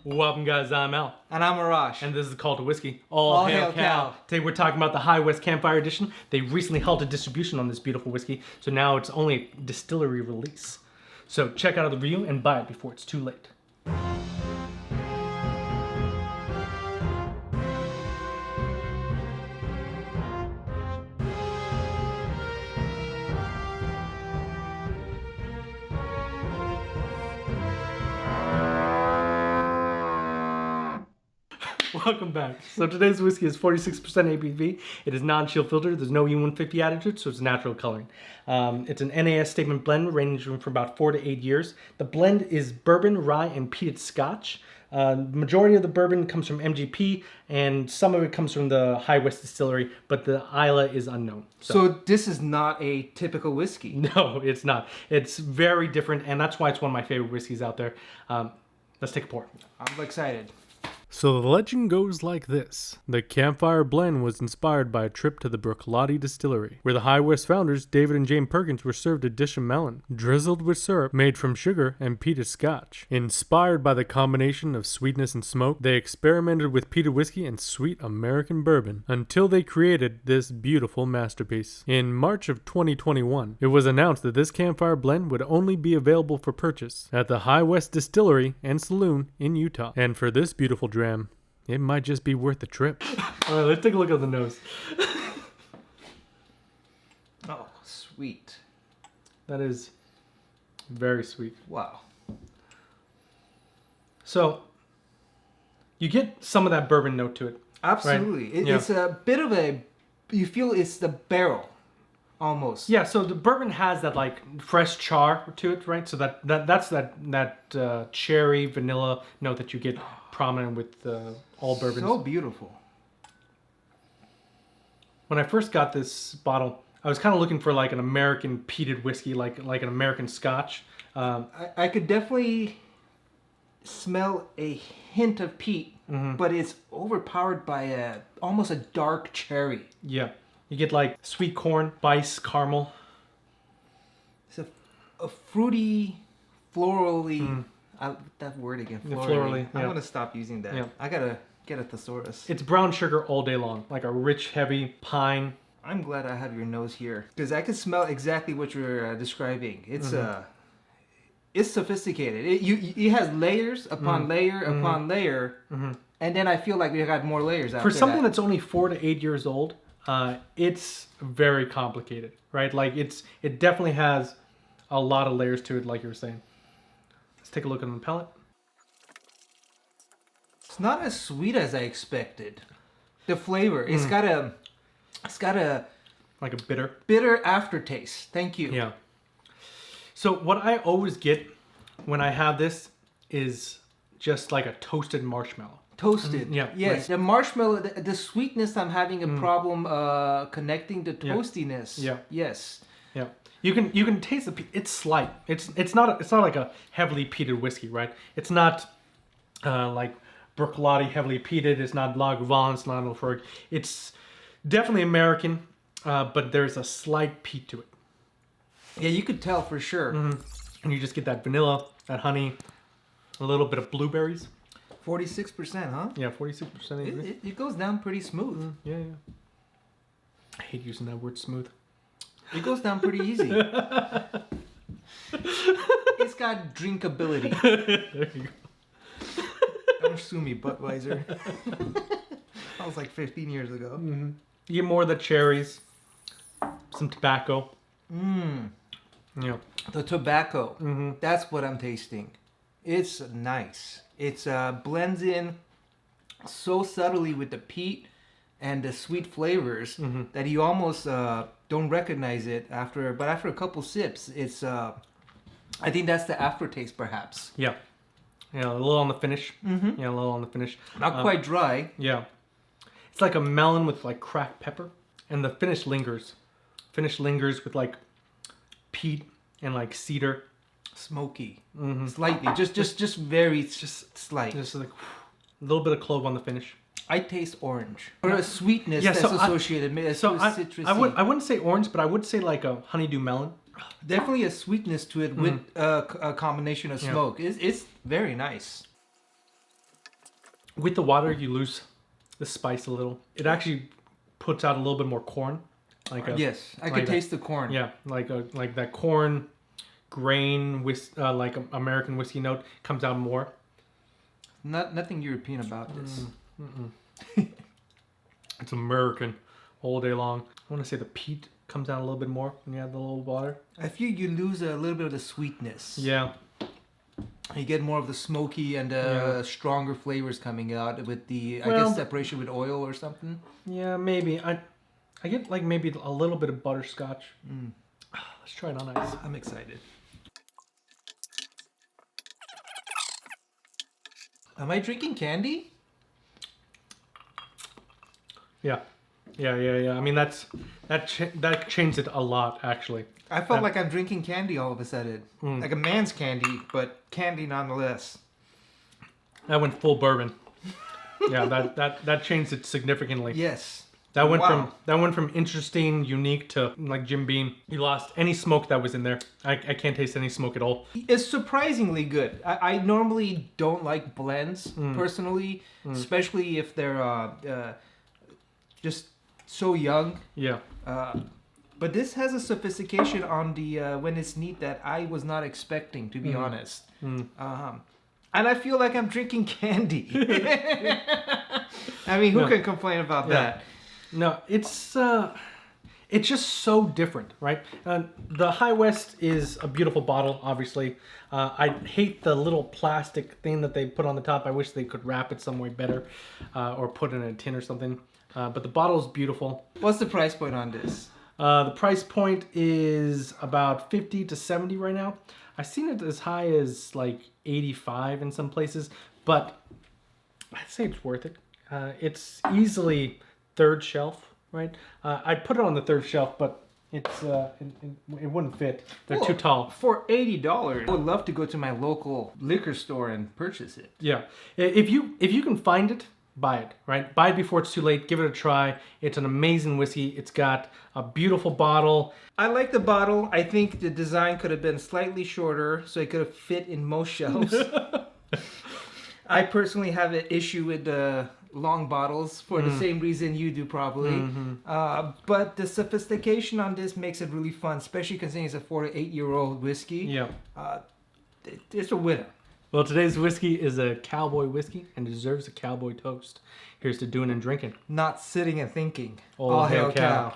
Welcome guys, I'm Al. And I'm Arash. And this is Call to Whiskey. All hail Cal. Today we're talking about the High West Campfire Edition. They recently halted distribution on this beautiful whiskey, so now it's only a distillery release. So check out the review and buy it before it's too late. Welcome back. So today's whiskey is 46% ABV. It is non-chill filtered. There's no E150 added to it, so it's natural coloring. It's an NAS statement blend ranging from about 4 to 8 years. The blend is bourbon, rye, and peated Scotch. Majority of the bourbon comes from MGP, and some of it comes from the High West Distillery, but the Isla is unknown. So this is not a typical whiskey? No, it's not. It's very different, and that's why it's one of my favorite whiskeys out there. Let's take a pour. I'm excited. So the legend goes like this. The Campfire blend was inspired by a trip to the Bruichladdich distillery, where the High West founders, David and Jane Perkins, were served a dish of melon, drizzled with syrup made from sugar and peated Scotch. Inspired by the combination of sweetness and smoke, they experimented with peated whiskey and sweet American bourbon, until they created this beautiful masterpiece. In March of 2021, it was announced that this Campfire blend would only be available for purchase at the High West Distillery and Saloon in Utah. And for this beautiful dram, it might just be worth the trip. All right, let's take a look at the nose. Oh, sweet. That is very sweet. Wow. So, you get some of that bourbon note to it. Absolutely. Right? It's a bit of a, you feel it's the barrel, almost. Yeah, so the bourbon has that like fresh char to it, right? So that's that cherry vanilla note that you get prominent with all bourbons. So beautiful. When I first got this bottle, I was kind of looking for like an American peated whiskey, like an American Scotch. I could definitely smell a hint of peat, but it's overpowered by almost a dark cherry. Yeah, you get like sweet corn, spice, caramel. It's a fruity, florally. That word again, florally. Yeah. I'm gonna stop using that. Yeah. I gotta get a thesaurus. It's brown sugar all day long, like a rich, heavy pine. I'm glad I have your nose here, because I can smell exactly what you're describing. It's it's sophisticated. It has layers upon layer upon layer, and then I feel like we got more layers after For something that's only 4 to 8 years old, it's very complicated, right? Like it definitely has a lot of layers to it, like you were saying. Let's take a look at the palate. It's not as sweet as I expected. The flavor, it's got a like a bitter aftertaste. Thank you. Yeah. So what I always get when I have this is just like a toasted marshmallow. Toasted. Yeah. Yes. Like, the marshmallow, the sweetness, I'm having a problem connecting the toastiness. Yeah. Yes. Yeah. You can taste the peat. It's slight. It's not like a heavily peated whiskey, right? It's not like Bruichladdich heavily peated. It's not Lagavulin. It's not Laphroaig. It's definitely American, but there's a slight peat to it. Yeah, you could tell for sure. And you just get that vanilla, that honey, a little bit of blueberries. 46%, huh? Yeah, 46%. It goes down pretty smooth. Yeah. I hate using that word smooth. It goes down pretty easy. It's got drinkability. There you go. Don't sue me, Budweiser. That was like 15 years ago. You get more of the cherries, some tobacco. Yeah. The tobacco, that's what I'm tasting. It's nice. It's blends in so subtly with the peat and the sweet flavors that you almost don't recognize it after. But after a couple sips, it's I think that's the aftertaste, perhaps. Yeah. Yeah, a little on the finish. Yeah, a little on the finish. Not quite dry. Yeah. It's like a melon with like cracked pepper, and the finish lingers. Finish lingers with like peat and like cedar. Smoky. Slightly. Just very slight. Just like a little bit of clove on the finish. I taste orange. Or a sweetness that's associated. Citrusy. I wouldn't say orange, but I would say like a honeydew melon. Definitely a sweetness to it with a combination of smoke. It's very nice. With the water, you lose the spice a little. It actually puts out a little bit more corn. Yes, I like can a- taste the corn. Yeah, like that corn grain like American whiskey note comes out more. Nothing European about this. It's American all day long. I want to say the peat comes out a little bit more when you add the little water. I feel you lose a little bit of the sweetness. Yeah. You get more of the smoky and stronger flavors coming out with the, I Well- guess, separation with oil or something. Yeah, maybe. I get like maybe a little bit of butterscotch. Let's try it on ice. I'm excited. Am I drinking candy? Yeah. I mean that changed it a lot actually. I felt like I'm drinking candy all of a sudden. Like a man's candy, but candy nonetheless. That went full bourbon. Yeah, that changed it significantly. Yes. That went Wow. from interesting, unique to like Jim Beam. You lost any smoke that was in there. I can't taste any smoke at all. It's surprisingly good. I normally don't like blends, personally, especially if they're just so young. Yeah. But this has a sophistication on the when it's neat that I was not expecting, to be honest. And I feel like I'm drinking candy. I mean, who can complain about that? No, it's just so different, right? The High West is a beautiful bottle, obviously. I hate the little plastic thing that they put on the top. I wish they could wrap it some way better, or put it in a tin or something. But the bottle is beautiful. What's the price point on this? The price point is about 50 to 70 right now. I've seen it as high as like 85 in some places, but I'd say it's worth it. It's easily third shelf, right? I'd put it on the third shelf, but it's it wouldn't fit. They're too tall. For $80, I would love to go to my local liquor store and purchase it. Yeah, if you can find it, buy it, right? Buy it before it's too late. Give it a try. It's an amazing whiskey. It's got a beautiful bottle. I like the bottle. I think the design could have been slightly shorter so it could have fit in most shelves. I personally have an issue with the long bottles for the same reason you do probably. But the sophistication on this makes it really fun, especially considering it's a 4 to 8 year old whiskey. Yeah. It's a winner. Well, today's whiskey is a cowboy whiskey and deserves a cowboy toast. Here's to doing and drinking. Not sitting and thinking. All hail cow.